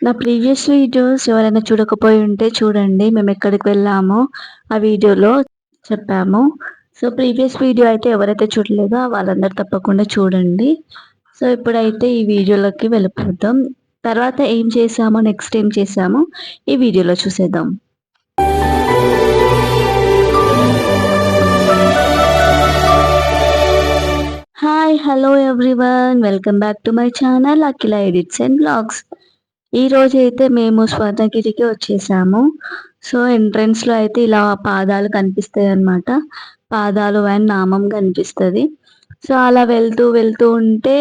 నా previous videos ఎవరైనా చూడకపోయి ఉంటే చూడండి. మేమెక్కడికి వెళ్ళామో ఆ వీడియోలో చెప్పాము. సో, ప్రీవియస్ వీడియో అయితే ఎవరైతే చూడలేదో వాళ్ళందరూ తప్పకుండా చూడండి. సో, ఇప్పుడైతే ఈ వీడియోలోకి వెళ్ళిపోదాం. తర్వాత ఏం చేశామో, నెక్స్ట్ ఏం చేశామో ఈ వీడియోలో చూసేద్దాం. Hi! Hello everyone. Welcome back to my channel Akhila edits and vlogs. ఈరోజైతే మేము స్వర్ణగిరికి వచ్చేసాము. సో, ఎంట్రన్స్‌లో అయితే ఇలా పాదాలు కనిపిస్తాయన్నమాట. పాదాలు అండ్ నామం కనిపిస్తది. సో, అలా వెళ్తూ ఉంటే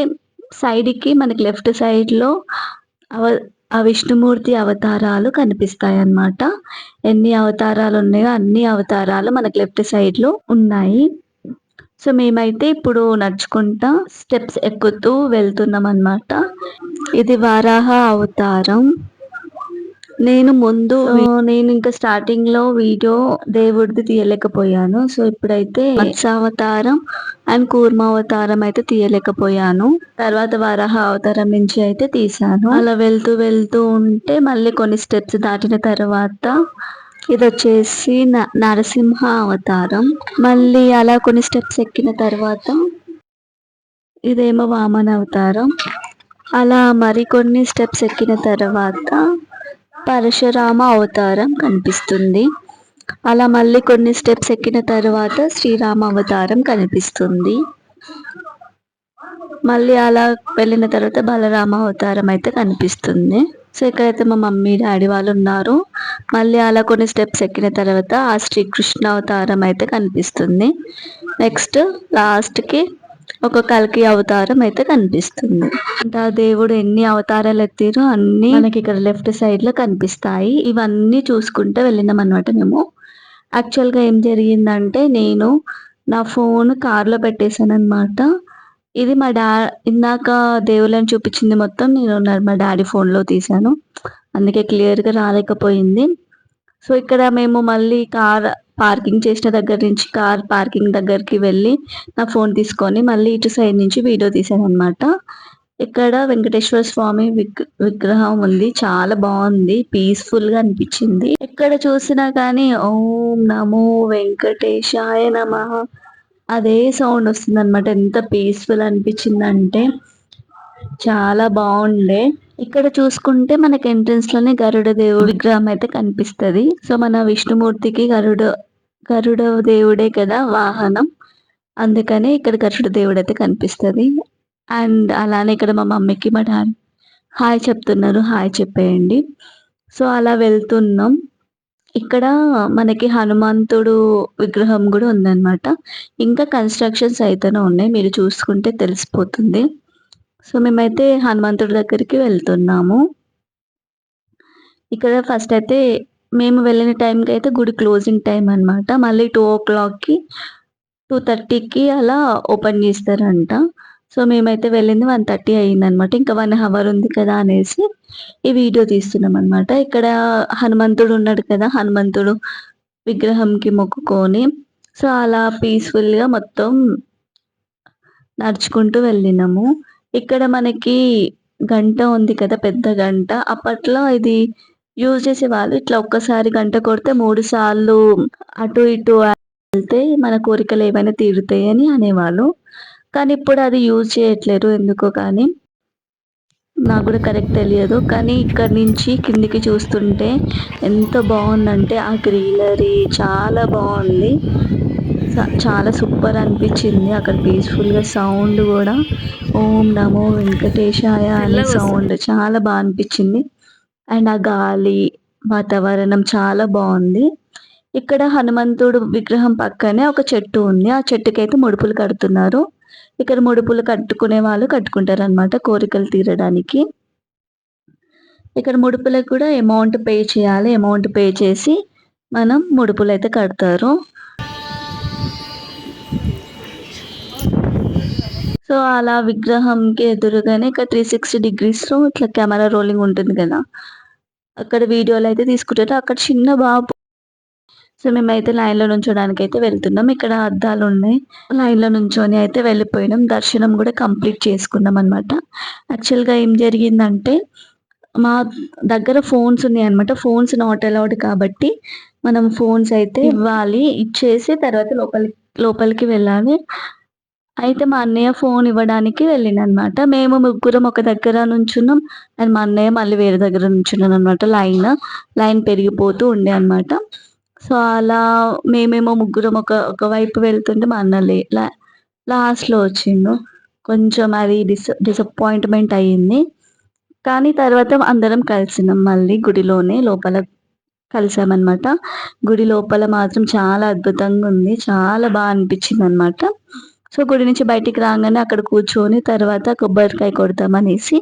సైడ్‌కి మనకి లెఫ్ట్ సైడ్‌లో అవ ఆ విష్ణుమూర్తి అవతారాలు కనిపిస్తాయన్నమాట. ఎన్ని అవతారాలు ఉన్నాయో అన్ని అవతారాలు మనకి లెఫ్ట్ సైడ్‌లో ఉన్నాయి. సో, మేమైతే ఇప్పుడు నడుచుకుంటా స్టెప్స్ ఎక్కుతూ వెళ్తున్నామన్నమాట. ఇది వరాహ అవతారం. నేను ఇంకా స్టార్టింగ్‌లో వీడియో దేవుడిది తీయలేకపోయాను. సో, ఇప్పుడైతే మత్స్యావతారం అండ్ కూర్మావతారం అయితే తీయలేకపోయాను. తర్వాత వరాహ అవతారం నుంచి అయితే తీశాను. అలా వెళ్తూ ఉంటే మళ్ళీ కొన్ని స్టెప్స్ దాటిన తర్వాత ఇదొచ్చేసి నరసింహ అవతారం. మళ్ళీ అలా కొన్ని స్టెప్స్ ఎక్కిన తర్వాత ఇదేమో వామన అవతారం. అలా మరికొన్ని స్టెప్స్ ఎక్కిన తర్వాత పరశురామ అవతారం కనిపిస్తుంది. అలా మళ్ళీ కొన్ని స్టెప్స్ ఎక్కిన తర్వాత శ్రీరామ అవతారం కనిపిస్తుంది. మళ్ళీ అలా వెళ్ళిన తర్వాత బలరామ అవతారం అయితే కనిపిస్తుంది. సో, ఇక్కడైతే మా మమ్మీ డాడీ వాళ్ళు ఉన్నారు. మళ్ళీ అలా కొన్ని స్టెప్స్ ఎక్కిన తర్వాత ఆ శ్రీకృష్ణ అవతారం అయితే కనిపిస్తుంది. నెక్స్ట్ లాస్ట్‌కి ఒక కల్కి అవతారం అయితే కనిపిస్తుంది. అంటే ఆ దేవుడు ఎన్ని అవతారాలు ఎత్తిరో అన్నీ మనకి ఇక్కడ లెఫ్ట్ సైడ్‌లో కనిపిస్తాయి. ఇవన్నీ చూసుకుంటూ వెళ్ళినామన్నమాట మేము. యాక్చువల్‌గా ఏం జరిగిందంటే నేను నా ఫోన్ కార్‌లో పెట్టేసానన్నమాట. ఇది ఇందాక దేవుళ్ళని చూపించింది మొత్తం నేను మా డాడీ ఫోన్‌లో తీశాను. అందుకే క్లియర్‌గా రాలేకపోయింది. సో, ఇక్కడ మేము మళ్ళీ కార్ పార్కింగ్ చేసిన దగ్గర నుంచి కార్ పార్కింగ్ దగ్గరికి వెళ్ళి నా ఫోన్ తీసుకొని మళ్ళీ ఇటు సైడ్ నుంచి వీడియో తీశానన్నమాట. ఇక్కడ వెంకటేశ్వర స్వామి విగ్రహం ఉంది. చాలా బాగుంది. పీస్‌ఫుల్‌గా అనిపించింది. ఎక్కడ చూసినా కానీ ఓం నమో వెంకటేశాయ నమః అదే సౌండ్ వస్తుందన్నమాట. ఎంత పీస్‌ఫుల్ అనిపించిందంటే చాలా బాగుండే. ఇక్కడ చూసుకుంటే మనకి ఎంట్రన్స్‌లోనే గరుడ దేవుడి విగ్రహం అయితే కనిపిస్తది. సో, మన విష్ణుమూర్తికి గరుడ దేవుడే కదా వాహనం. అందుకని ఇక్కడ గరుడ దేవుడైతే కనిపిస్తది. అండ్ అలానే ఇక్కడ మా మమ్మీకి మా డాడీ హాయ్ చెప్తున్నారు. హాయ్ చెప్పేయండి. సో, అలా వెళ్తున్నాం. ఇక్కడ మనకి హనుమంతుడు విగ్రహం గూడా ఉందన్నమాట. ఇంకా కన్‌స్ట్రక్షన్స్ అయితేనే ఉన్నాయి. మీరు చూసుకుంటే తెలిసిపోతుంది. సో, మేమైతే హనుమంతుడి దగ్గరికి వెళ్తున్నాము. ఇక్కడ ఫస్ట్ అయితే మేము వెళ్ళిన టైంకి అయితే గుడి క్లోజింగ్ టైం అన్నమాట. మళ్ళీ 2:00కి 2:30కి అలా ఓపెన్ చేస్తారంట. సో, మేమైతే వెళ్ళింది 1:30 అయిందనమాట. ఇంకా 1 అవర్ ఉంది కదా అనేసి ఈ వీడియో తీస్తున్నామనమాట. ఇక్కడ హనుమంతుడు ఉన్నాడు కదా! హనుమంతుడు విగ్రహంకి మొక్కుకొని సో, అలా పీస్‌ఫుల్‌గా మొత్తం నడుచుకుంటూ వెళ్ళినాము. ఇక్కడ మనకి గంట ఉంది కదా! పెద్ద గంట. అప్పట్లో ఇది యూజ్ చేసేవాళ్ళు. ఇట్లా ఒక్కసారి గంట కొడితే 3 సార్లు అటు ఇటు వెళ్తే మన కోరికలు ఏవైనా తీరుతాయని అనేవాళ్ళు. కానీ ఇప్పుడు అది యూజ్ చేయట్లేరు ఎందుకో కానీ. నాకు కూడా కరెక్ట్ తెలియదు. కానీ ఇక్కడి నుంచి కిందికి చూస్తుంటే ఎంత బావుందంటే ఆ గ్రీనరీ చాలా బావుంది. చాలా సూపర్ అనిపించింది. అక్కడ పీస్‌ఫుల్‌గా సౌండ్ గూడా ఓం నమో వెంకటేశాయ అనే సౌండ్ చాలా బా అనిపించింది. అండ్ ఆ గాలి, వాతావరణం చాలా బావుంది. ఇక్కడ హనుమంతుడు విగ్రహం పక్కనే ఒక చెట్టు ఉంది. ఆ చెట్టుకైతే ముడుపులు కడుతున్నారు. ఇక్కడ ముడుపులు కట్టుకునే వాళ్ళు కట్టుకుంటారనమాట కోరికలు తీరడానికి. ఇక్కడ ముడుపులకు కూడా అమౌంట్ పే చేయాలి. అమౌంట్ పే చేసి మనం ముడుపులైతే కడతారు. సో, అలా విగ్రహంకి ఎదురుగానే ఇక్కడ 360 డిగ్రీస్‌లో ఇట్లా కెమెరా రోలింగ్ ఉంటుంది కదా! అక్కడ వీడియోలు అయితే తీసుకుంటారు. అక్కడ చిన్న బాబు సో, మేమైతే లైన్‌లో నుంచోడానికైతే వెళ్తున్నాం. ఇక్కడ అద్దాలున్నాయి. లైన్‌లో నుంచొని అయితే వెళ్ళిపోయినాం. దర్శనం కూడా కంప్లీట్ చేసుకున్నామనమాట. యాక్చువల్‌గా ఏం జరిగిందంటే మా దగ్గర ఫోన్స్ ఉన్నాయన్నమాట. ఫోన్స్ నాట్ అలౌడ్ కాబట్టి మనం ఫోన్స్ అయితే ఇవ్వాలి. ఇచ్చేసి తర్వాత లోపలికి వెళ్ళాలి. అయితే మా అన్నయ్య ఫోన్ ఇవ్వడానికి వెళ్ళిండనమాట. మేము ముగ్గురం ఒక దగ్గర నుంచున్నాం. అండ్ మా అన్నయ్య మళ్ళీ వేరే దగ్గర నుంచున్నాడనమాట. లైన్ పెరిగిపోతూ ఉండే అనమాట. సో, అలా మేమేమో ముగ్గురం ఒకవైపు వెళ్తుంటే మా అన్న లాస్ట్‌లో వచ్చిండు. కొంచెం అది డిసప్పాయింట్‌మెంట్ అయింది. కానీ తర్వాత అందరం కలిసినాం మళ్ళీ గుడిలోనే లోపల కలిసామనమాట. గుడి లోపల మాత్రం చాలా అద్భుతంగుంది. చాలా అనిపిచ్చిందనమాట. సో, గుడి నుంచి బయటికి రాంగానే అక్కడ కూర్చొని తర్వాత కొబ్బరికాయ కొడదామనేసి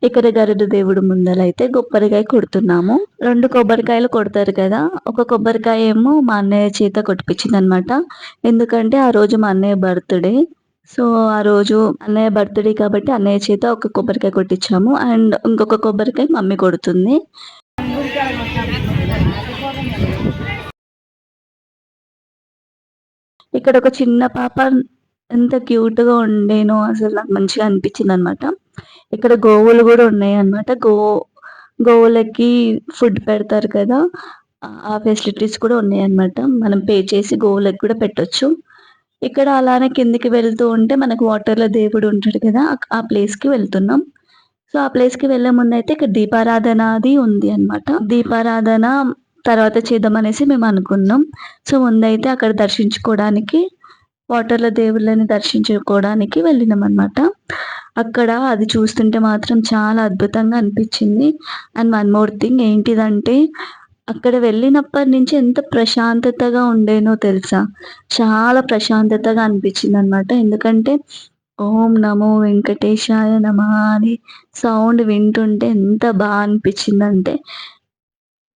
ఇక్కడ గరుడ దేవుడు ముందలైతే కొబ్బరికాయ కొడుతున్నాము. 2 కొబ్బరికాయలు కొడతారు కదా! ఒక కొబ్బరికాయ ఏమో మా అన్నయ్య చేత కొట్టిపిచ్చిందనమాట. ఎందుకంటే ఆ రోజు మా అన్నయ్య బర్త్‌డే. సో, ఆ రోజు అన్నయ్య బర్త్‌డే కాబట్టి అన్నయ్య చేత ఒక కొబ్బరికాయ కొట్టిచ్చాము. అండ్ ఇంకొక కొబ్బరికాయ మమ్మీ కొడుతుంది. ఇక్కడ ఒక చిన్న పాప ఎంత క్యూట్‌గా ఉండేనో అసలు నాకు మంచిగా అనిపించిందనమాట. ఇక్కడ గోవులు గూడా ఉన్నాయన్నమాట. గోవులకి ఫుడ్ పెడతారు కదా! ఆ ఫెసిలిటీస్ కూడా ఉన్నాయన్నమాట. మనం పే చేసి గోవులకి కూడా పెట్టొచ్చు. ఇక్కడ అలానే కిందకి వెళ్తూ ఉంటే మనకు వాటర్‌లో దేవుడు ఉంటాడు కదా! ఆ ప్లేస్‌కి వెళ్తున్నాం. సో, ఆ ప్లేస్‌కి వెళ్ళే ముందయితే ఇక్కడ దీపారాధన అది ఉంది అన్నమాట. దీపారాధన తర్వాత చేద్దామనేసి మేమనుకున్నాం. సో, ముందయితే అక్కడ దర్శించుకోవడానికి వాటర్‌లో దేవుళ్ళని దర్శించుకోవడానికి వెళ్ళినామనమాట. అక్కడ అది చూస్తుంటే మాత్రం చాలా అద్భుతంగా అనిపిచ్చింది. అండ్ వన్ మోర్ థింగ్ ఏంటిదంటే, అక్కడ వెళ్ళినప్పటి నుంచి ఎంత ప్రశాంతతగా ఉండేనో తెలుసా? చాలా ప్రశాంతతగా అనిపిచ్చిందనమాట. ఎందుకంటే, ఓం నమో వెంకటేశాయ నమః అని సౌండ్ వింటుంటే ఎంత అనిపిచ్చిందంటే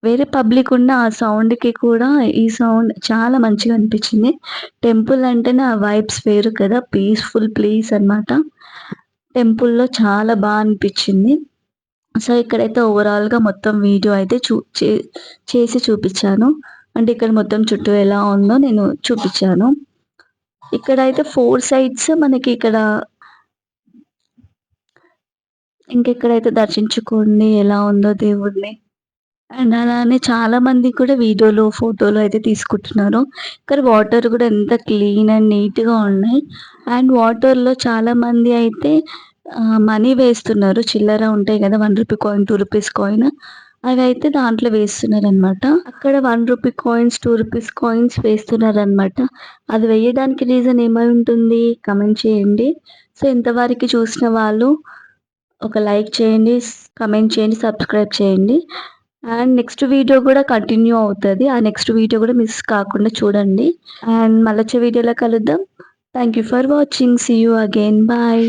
వేరే పబ్లిక్ ఉన్న ఆ సౌండ్‌కి కూడా ఈ సౌండ్ చాలా మంచిగా అనిపించింది. టెంపుల్ అంటేనే ఆ వైబ్స్ వేరు కదా! పీస్‌ఫుల్ ప్లేస్ అన్నమాట. టెంపుల్‌లో చాలా అనిపించింది. సో, ఇక్కడైతే ఓవరాల్‌గా మొత్తం వీడియో అయితే చేసి చూపిచ్చాను. అంటే ఇక్కడ మొత్తం చుట్టూ ఎలా ఉందో నేను చూపిచ్చాను. ఇక్కడైతే 4 సైడ్స్ మనకి ఇక్కడ ఇంకెక్కడైతే దర్శించుకోండి ఎలా ఉందో దేవుడిని. అండ్ అలానే చాలా మంది కూడా వీడియోలు, ఫోటోలు అయితే తీసుకుంటున్నారు. కానీ వాటర్ కూడా ఎంత క్లీన్ అండ్ నీట్‌గా ఉన్నాయి. అండ్ వాటర్‌లో చాలామంది అయితే మనీ వేస్తున్నారు. చిల్లర ఉంటాయి కదా! రూ. 1 కాయిన్, రూ. 2 కాయిన్ అవైతే దాంట్లో వేస్తున్నారనమాట. అక్కడ రూ. 1 కాయిన్స్, రూ. 2 కాయిన్స్ వేస్తున్నారనమాట. అది వేయడానికి రీజన్ ఏమై ఉంటుంది? కామెంట్ చేయండి. సో, ఇంతవరకు చూసిన వాళ్ళు ఒక లైక్ చేయండి, కామెంట్ చేయండి, సబ్స్క్రైబ్ చేయండి. అండ్ నెక్స్ట్ వీడియో కూడా కంటిన్యూ అవుతది. ఆ నెక్స్ట్ వీడియో కూడా మిస్ కాకుండా చూడండి. అండ్ మళ్ళొచ్చే వీడియోలో కలుద్దాం. Thank you for watching. See you again. Bye.